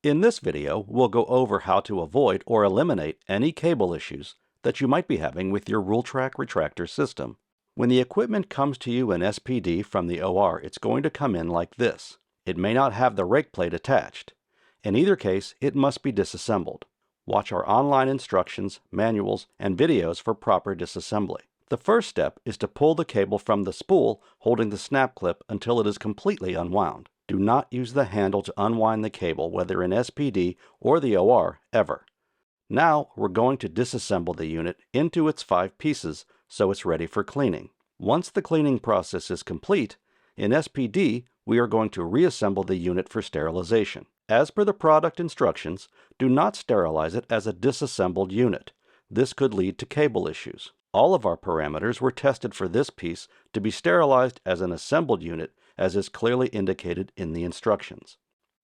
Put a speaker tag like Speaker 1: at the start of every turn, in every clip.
Speaker 1: In this video, we'll go over how to avoid or eliminate any cable issues that you might be having with your Rultract retractor system. When the equipment comes to you in SPD from the OR, it's going to come in like this. It may not have the rake plate attached. In either case, it must be disassembled. Watch our online instructions, manuals, and videos for proper disassembly. The first step is to pull the cable from the spool holding the snap clip until it is completely unwound. Do not use the handle to unwind the cable, whether in SPD or the OR, ever. Now we're going to disassemble the unit into its 5 pieces so it's ready for cleaning. Once the cleaning process is complete, in SPD we are going to reassemble the unit for sterilization. As per the product instructions, do not sterilize it as a disassembled unit. This could lead to cable issues. All of our parameters were tested for this piece to be sterilized as an assembled unit, as is clearly indicated in the instructions.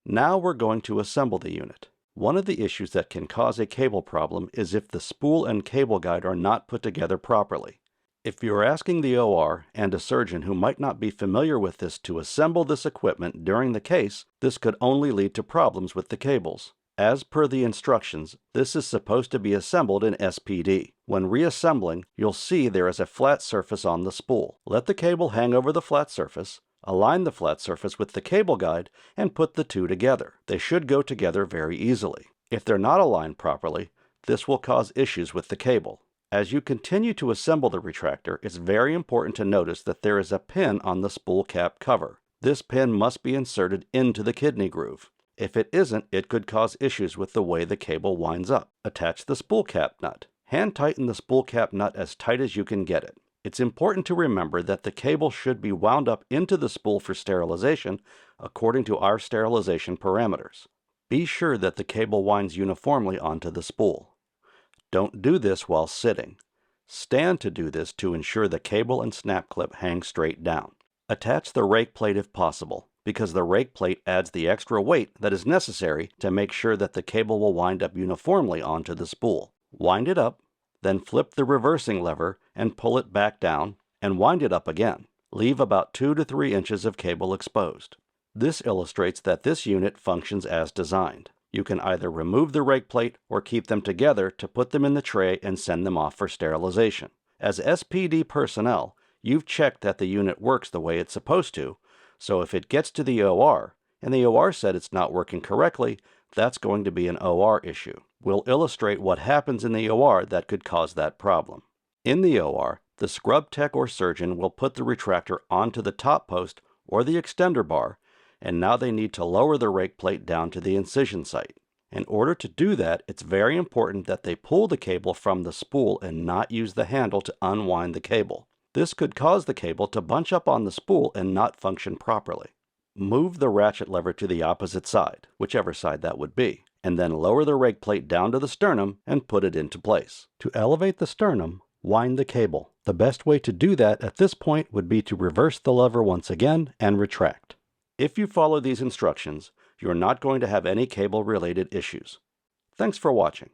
Speaker 1: Now we're going to assemble the unit. One of the issues that can cause a cable problem is if the spool and cable guide are not put together properly. If you are asking the OR and a surgeon who might not be familiar with this to assemble this equipment during the case, this could only lead to problems with the cables. As per the instructions, this is supposed to be assembled in SPD. When reassembling, you'll see there is a flat surface on the spool. Let the cable hang over the flat surface, align the flat surface with the cable guide, and put the two together. They should go together very easily. If they're not aligned properly, this will cause issues with the cable. As you continue to assemble the retractor, it's very important to notice that there is a pin on the spool cap cover. This pin must be inserted into the kidney groove. If it isn't, it could cause issues with the way the cable winds up. Attach the spool cap nut. Hand tighten the spool cap nut as tight as you can get it. It's important to remember that the cable should be wound up into the spool for sterilization according to our sterilization parameters. Be sure that the cable winds uniformly onto the spool. Don't do this while sitting. Stand to do this to ensure the cable and snap clip hang straight down. Attach the rake plate if possible, because the rake plate adds the extra weight that is necessary to make sure that the cable will wind up uniformly onto the spool. Wind it up, then flip the reversing lever and pull it back down, and wind it up again. Leave about 2 to 3 inches of cable exposed. This illustrates that this unit functions as designed. You can either remove the rake plate or keep them together to put them in the tray and send them off for sterilization. As SPD personnel, you've checked that the unit works the way it's supposed to, so if it gets to the OR, and the OR said it's not working correctly, that's going to be an OR issue. We'll illustrate what happens in the OR that could cause that problem. In the OR, the scrub tech or surgeon will put the retractor onto the top post or the extender bar, and now they need to lower the rake plate down to the incision site. In order to do that, it's very important that they pull the cable from the spool and not use the handle to unwind the cable. This could cause the cable to bunch up on the spool and not function properly. Move the ratchet lever to the opposite side, whichever side that would be, and then lower the rake plate down to the sternum and put it into place. To elevate the sternum, wind the cable. The best way to do that at this point would be to reverse the lever once again and retract. If you follow these instructions, you're not going to have any cable-related issues. Thanks for watching.